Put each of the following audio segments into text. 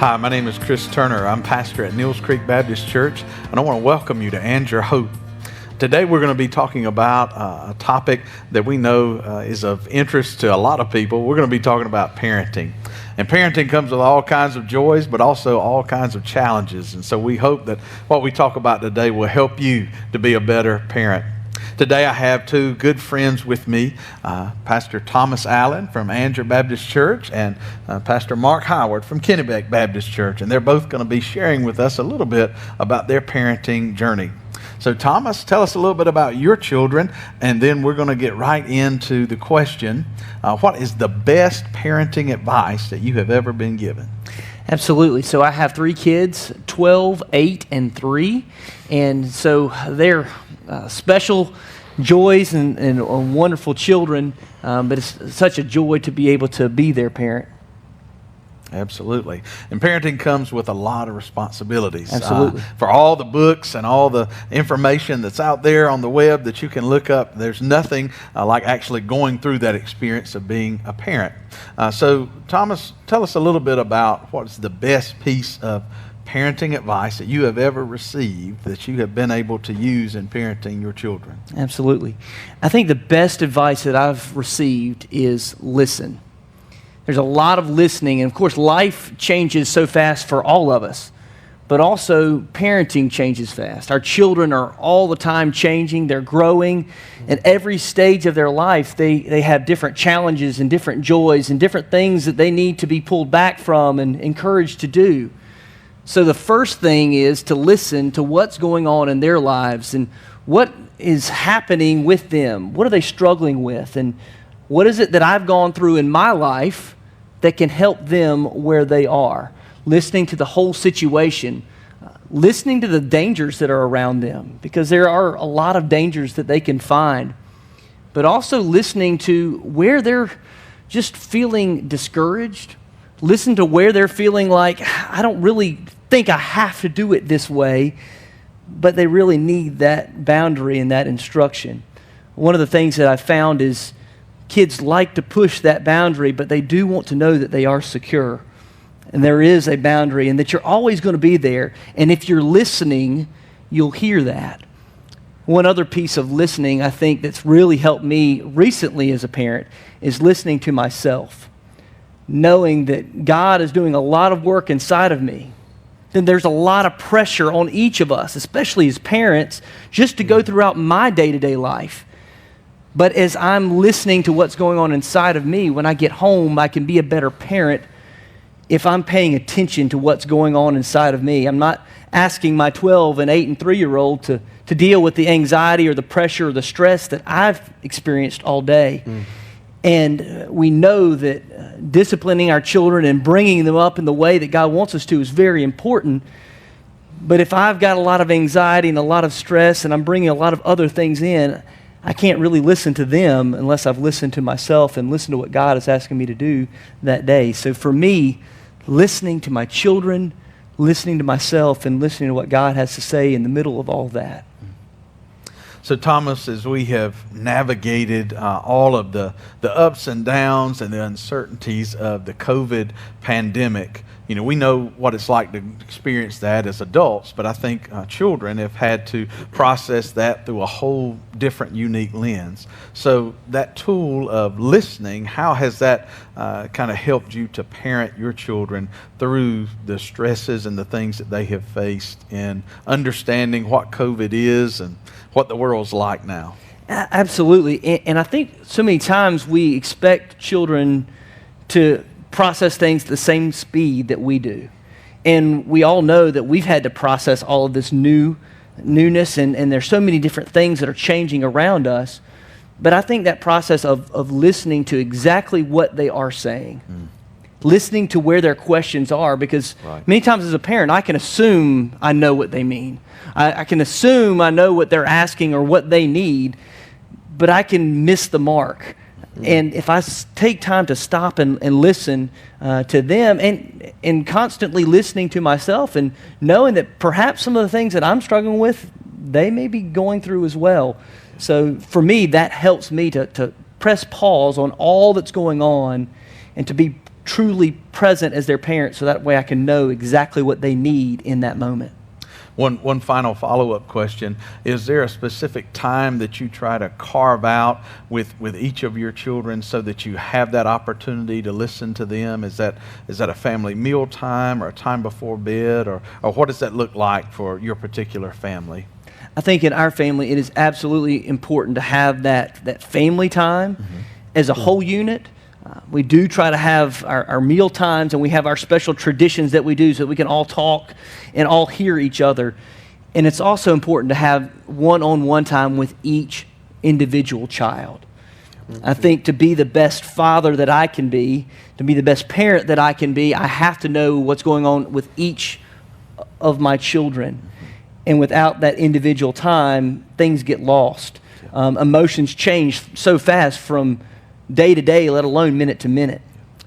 Hi, my name is Chris Turner. I'm pastor at Neals Creek Baptist Church, and I want to welcome you to Angier Hope. Today we're going to be talking about a topic that we know is of interest to a lot of people. We're going to be talking about parenting. And parenting comes with all kinds of joys, but also all kinds of challenges. And so we hope that what we talk about today will help you to be a better parent. Today I have two good friends with me, Pastor Thomas Allen from Angier Baptist Church and Pastor Mark Howard from Kennebec Baptist Church. And they're both going to be sharing with us a little bit about their parenting journey. So Thomas, tell us a little bit about your children, and then we're going to get right into the question, what is the best parenting advice that you have ever been given? Absolutely. So I have three kids, 12, 8, and 3. And so they're special joys and wonderful children, but it's such a joy to be able to be their parent. Absolutely. And parenting comes with a lot of responsibilities. Absolutely. For all the books and all the information that's out there on the web that you can look up, there's nothing like actually going through that experience of being a parent. So, Thomas, tell us a little bit about what's the best piece of parenting advice that you have ever received that you have been able to use in parenting your children. Absolutely. I think the best advice that I've received is listen. There's a lot of listening, and of course life changes so fast for all of us, but also parenting changes fast. Our children are all the time changing, they're growing. At every stage of their life, they have different challenges and different joys and different things that they need to be pulled back from and encouraged to do. So the first thing is to listen to what's going on in their lives and what is happening with them. What are they struggling with? And what is it that I've gone through in my life that can help them where they are? Listening to the whole situation, listening to the dangers that are around them, because there are a lot of dangers that they can find, but also listening to where they're just feeling discouraged. Listen to where they're feeling like, I don't really think I have to do it this way, but they really need that boundary and that instruction. One of the things that I found is kids like to push that boundary, but they do want to know that they are secure. And there is a boundary and that you're always going to be there. And if you're listening, you'll hear that. One other piece of listening I think that's really helped me recently as a parent is listening to myself. Knowing that God is doing a lot of work inside of me. Then there's a lot of pressure on each of us, especially as parents, just to go throughout my day-to-day life. But as I'm listening to what's going on inside of me, when I get home, I can be a better parent if I'm paying attention to what's going on inside of me. I'm not asking my 12 and 8 and 3-year-old to deal with the anxiety or the pressure or the stress that I've experienced all day. And we know that disciplining our children and bringing them up in the way that God wants us to is very important. But if I've got a lot of anxiety and a lot of stress and I'm bringing a lot of other things in, I can't really listen to them unless I've listened to myself and listened to what God is asking me to do that day. So for me, listening to my children, listening to myself, and listening to what God has to say in the middle of all that. So Thomas, as we have navigated all of the ups and downs and the uncertainties of the COVID pandemic, we know what it's like to experience that as adults, but I think children have had to process that through a whole different, unique lens. So that tool of listening, how has that kind of helped you to parent your children through the stresses and the things that they have faced in understanding what COVID is and what the world's like now? Absolutely. And I think so many times we expect children to process things at the same speed that we do. And we all know that we've had to process all of this newness, and there's so many different things that are changing around us. But I think that process of listening to exactly what they are saying, listening to where their questions are, because many times as a parent, I can assume I know what they mean. I can assume I know what they're asking or what they need, but I can miss the mark. And if I take time to stop and listen to them and constantly listening to myself and knowing that perhaps some of the things that I'm struggling with, they may be going through as well. So for me, that helps me to press pause on all that's going on and to be truly present as their parent, so that way I can know exactly what they need in that moment. One final follow-up question. Is there a specific time that you try to carve out with each of your children so that you have that opportunity to listen to them? Is that a family meal time or a time before bed, or what does that look like for your particular family? I think in our family it is absolutely important to have that family time as a whole unit. We do try to have our meal times, and we have our special traditions that we do so that we can all talk and all hear each other. And it's also important to have one-on-one time with each individual child. I think to be the best father that I can be, to be the best parent that I can be, I have to know what's going on with each of my children. And without that individual time, things get lost. Emotions change so fast from day to day, let alone minute to minute.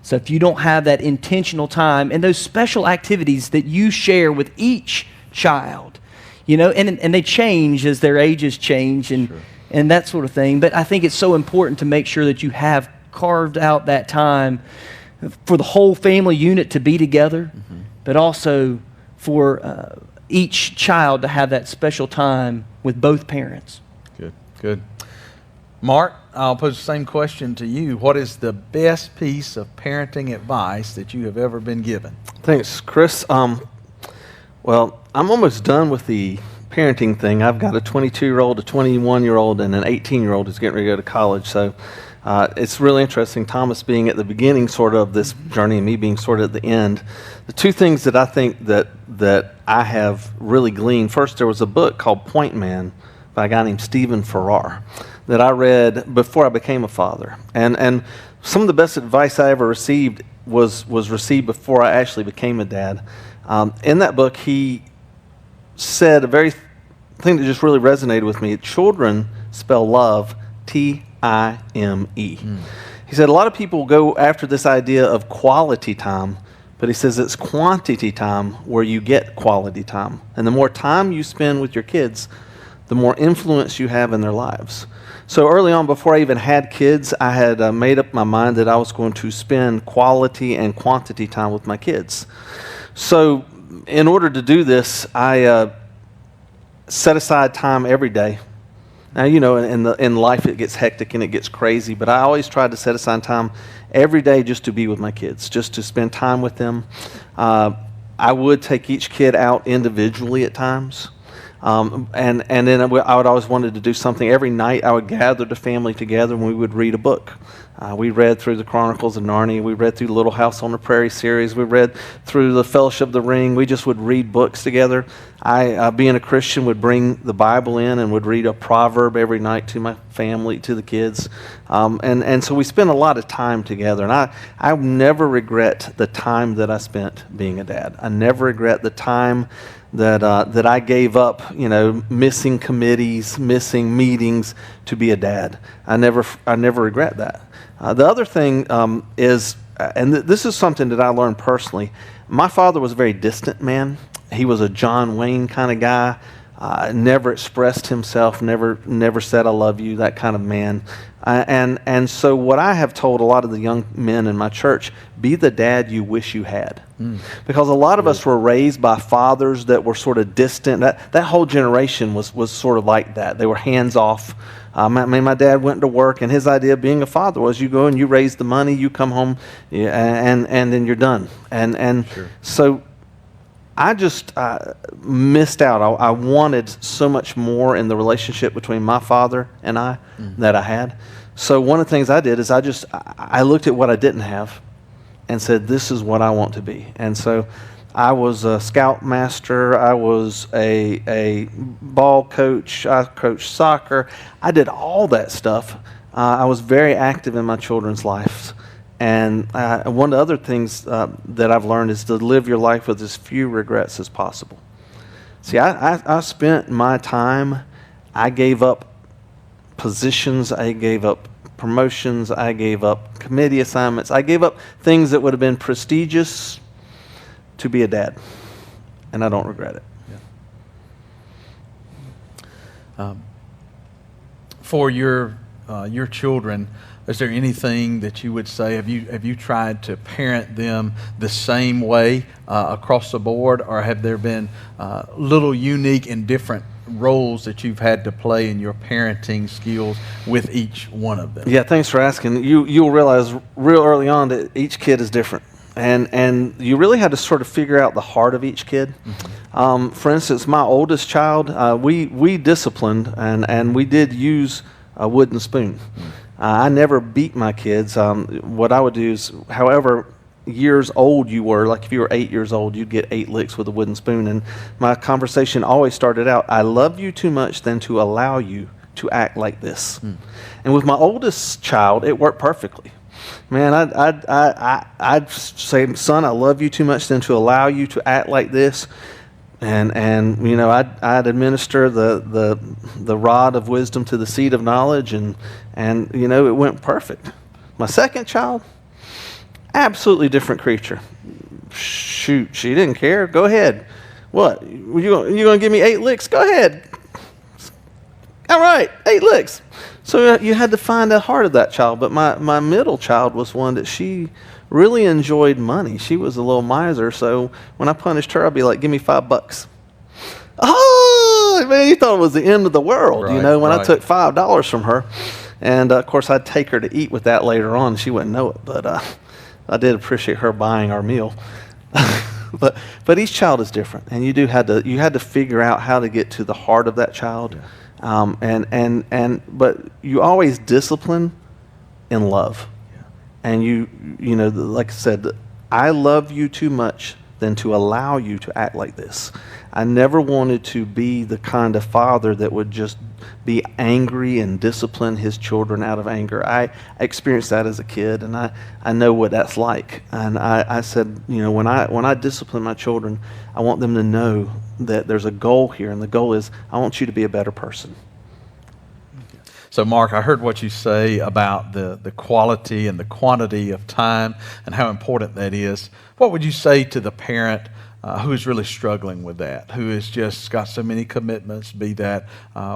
So if you don't have that intentional time and those special activities that you share with each child, and they change as their ages change and that sort of thing. But I think it's so important to make sure that you have carved out that time for the whole family unit to be together, but also for each child to have that special time with both parents. Good. Mark, I'll pose the same question to you. What is the best piece of parenting advice that you have ever been given? Thanks, Chris. Well, I'm almost done with the parenting thing. I've got a 22-year-old, a 21-year-old, and an 18-year-old who's getting ready to go to college. So it's really interesting, Thomas being at the beginning sort of this journey and me being sort of at the end. The two things that I think that I have really gleaned, first, there was a book called Point Man by a guy named Stephen Farrar that I read before I became a father. And some of the best advice I ever received was received before I actually became a dad. In that book, he said a very thing that just really resonated with me. Children spell love Time. He said a lot of people go after this idea of quality time, but he says it's quantity time where you get quality time. And the more time you spend with your kids, the more influence you have in their lives. So early on, before I even had kids, I had made up my mind that I was going to spend quality and quantity time with my kids. So in order to do this, I set aside time every day. Now, in life it gets hectic and it gets crazy, but I always tried to set aside time every day just to be with my kids, just to spend time with them. I would take each kid out individually at times. And then I would always wanted to do something. Every night I would gather the family together and we would read a book. We read through the Chronicles of Narnia. We read through the Little House on the Prairie series. We read through the Fellowship of the Ring. We just would read books together. I, being a Christian, would bring the Bible in and would read a proverb every night to my family, to the kids. And so we spent a lot of time together. And I never regret the time that I spent being a dad. I never regret the time that I gave up, missing committees, missing meetings to be a dad. I never regret that. The other thing is, and this is something that I learned personally. My father was a very distant man. He was a John Wayne kind of guy. Never expressed himself. Never said "I love you." That kind of man. And so what I have told a lot of the young men in my church: be the dad you wish you had. Because a lot of us were raised by fathers that were sort of distant. That whole generation was sort of like that. They were hands off. My dad went to work, and his idea of being a father was you go and you raise the money, you come home, and then you're done. And sure. So I just missed out. I wanted so much more in the relationship between my father and I that I had. So one of the things I did is I looked at what I didn't have and said, this is what I want to be. And so I was a scout master. I was a ball coach. I coached soccer. I did all that stuff. I was very active in my children's lives. And one of the other things that I've learned is to live your life with as few regrets as possible. See, I spent my time, I gave up positions, I gave up promotions, I gave up committee assignments, I gave up things that would have been prestigious to be a dad. And I don't regret it. Yeah. For your children, Is there anything that you would say? Have you tried to parent them the same way across the board, or have there been little unique and different roles that you've had to play in your parenting skills with each one of them? Yeah, thanks for asking. You'll realize real early on that each kid is different. And you really had to sort of figure out the heart of each kid. Mm-hmm. For instance, my oldest child, we disciplined, and we did use a wooden spoon. Mm-hmm. I never beat my kids. What I would do is, however years old you were, like if you were 8 years old, you'd get 8 licks with a wooden spoon. And my conversation always started out, I love you too much than to allow you to act like this. Mm. And with my oldest child, it worked perfectly. Man, I'd say, son, I love you too much than to allow you to act like this. And you know, I'd administer the rod of wisdom to the seed of knowledge, and you know, it went perfect. My second child, absolutely different creature. Shoot, she didn't care. Go ahead. What? You gonna give me 8 licks? Go ahead. All right, 8 licks. So you had to find the heart of that child. But my middle child was one that she really enjoyed money. She was a little miser. So when I punished her, I'd be like, give me $5. Oh, man, you thought it was the end of the world, right, you know, when I took $5 from her. And, of course, I'd take her to eat with that later on. She wouldn't know it. But I did appreciate her buying our meal. But each child is different. And you had to figure out how to get to the heart of that child. Yeah. But you always discipline in love. Yeah. And you know, like I said, I love you too much than to allow you to act like this. I never wanted to be the kind of father that would just be angry and discipline his children out of anger. I experienced that as a kid, and I know what that's like. And I said, you know, when I discipline my children, I want them to know that there's a goal here, and the goal is I want you to be a better person. So, Mark, I heard what you say about the quality and the quantity of time and how important that is. What would you say to the parent who is really struggling with that, who has just got so many commitments, be that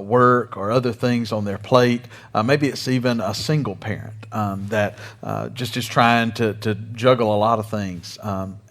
work or other things on their plate? Maybe it's even a single parent that just is trying to juggle a lot of things.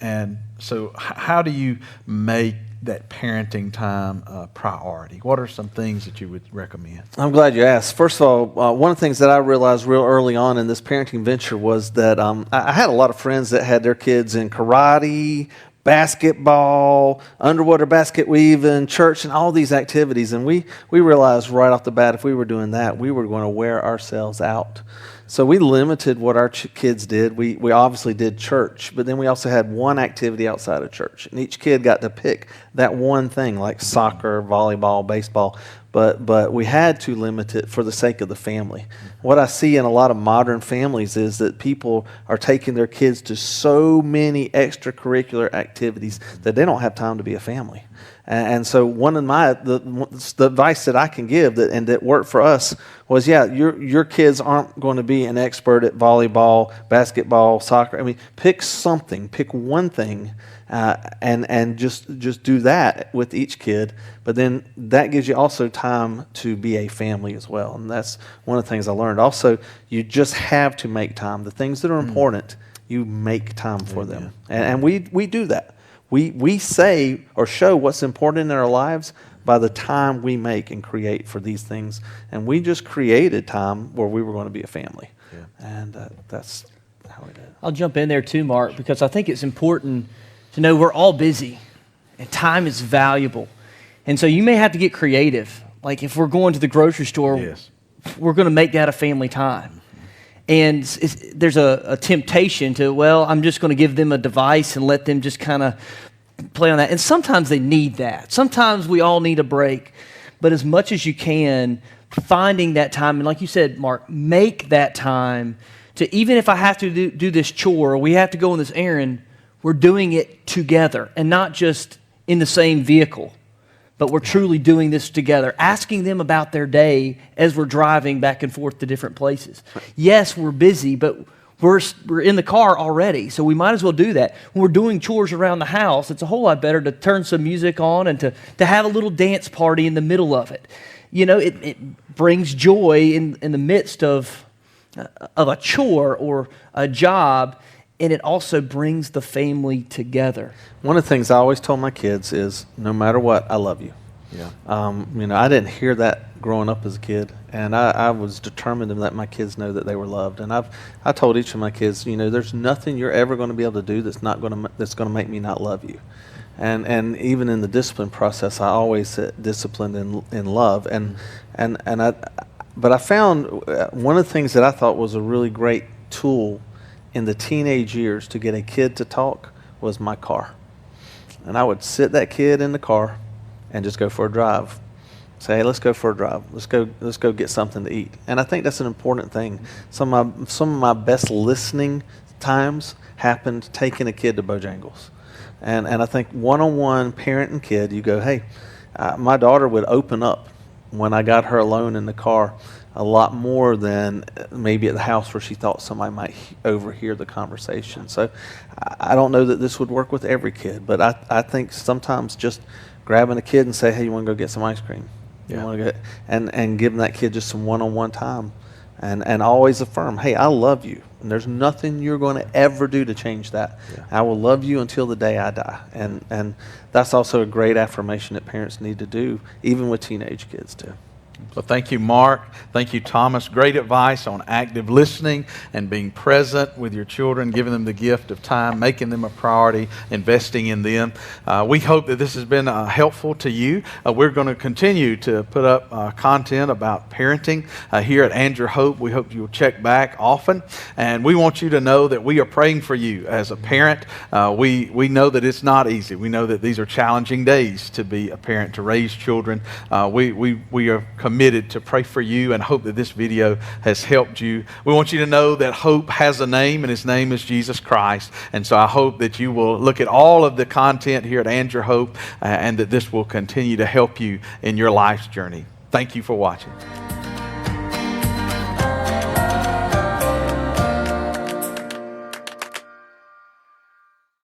And so how do you make that parenting time priority? What are some things that you would recommend? I'm glad you asked. First of all, one of the things that I realized real early on in this parenting venture was that I had a lot of friends that had their kids in karate, basketball, underwater basket weaving, church, and all these activities. And we realized right off the bat, if we were doing that, we were going to wear ourselves out. So we limited what our kids did. We obviously did church, but then we also had one activity outside of church. And each kid got to pick that one thing, like soccer, volleyball, baseball. But we had to limit it for the sake of the family. What I see in a lot of modern families is that people are taking their kids to so many extracurricular activities that they don't have time to be a family. And so one of the advice that I can give that worked for us was, your kids aren't going to be an expert at volleyball, basketball, soccer. I mean, pick something, pick one thing, and just do that with each kid. But then that gives you also time to be a family as well. And that's one of the things I learned. Also, you just have to make time. The things that are important, you make time for them. And we do that. We say or show what's important in our lives by the time we make and create for these things. And we just created time where we were going to be a family. Yeah. And that's how we did it. I'll jump in there too, Mark, because I think it's important to know we're all busy and time is valuable. And so you may have to get creative. Like if we're going to the grocery store, yes, we're going to make that a family time. And there's a temptation to, I'm just going to give them a device and let them just kind of play on that. And sometimes they need that. Sometimes we all need a break. But as much as you can, finding that time, and like you said, Mark, make that time to, even if I have to do this chore or we have to go on this errand, we're doing it together and not just in the same vehicle. But we're truly doing this together, asking them about their day as we're driving back and forth to different places. Yes, we're busy, but we're in the car already, so we might as well do that. When we're doing chores around the house, it's a whole lot better to turn some music on and to have a little dance party in the middle of it. You know, it brings joy in the midst of of a chore or a job, and it also brings the family together. One of the things I always told my kids is, no matter what, I love you. Yeah. I didn't hear that growing up as a kid, and I was determined to let my kids know that they were loved. And I told each of my kids, there's nothing you're ever going to be able to do that's going to make me not love you. And even in the discipline process, I always said discipline in love. But I found one of the things that I thought was a really great tool in the teenage years to get a kid to talk was my car. And I would sit that kid in the car and just go for a drive. Say, hey, let's go for a drive. Let's go get something to eat. And I think that's an important thing. Some of my best listening times happened taking a kid to Bojangles. And I think one-on-one, parent and kid, you go, hey, my daughter would open up when I got her alone in the car a lot more than maybe at the house where she thought somebody might overhear the conversation. So I don't know that this would work with every kid, but I think sometimes just grabbing a kid and say, hey, you want to go get some ice cream? You want to go, and giving that kid just some one-on-one time, and always affirm, hey, I love you, and there's nothing you're going to ever do to change that. Yeah. I will love you until the day I die, and that's also a great affirmation that parents need to do, even with teenage kids too. So thank you, Mark. Thank you, Thomas. Great advice on active listening and being present with your children, giving them the gift of time, making them a priority, investing in them. We hope that this has been helpful to you. We're going to continue to put up content about parenting here at Angier Hope. We hope you'll check back often. And we want you to know that we are praying for you as a parent. We know that it's not easy. We know that these are challenging days to be a parent, to raise children. We are committed to pray for you and hope that this video has helped you. We want you to know that hope has a name, and his name is Jesus Christ. And so I hope that you will look at all of the content here at Angier Hope and that this will continue to help you in your life's journey. Thank you for watching.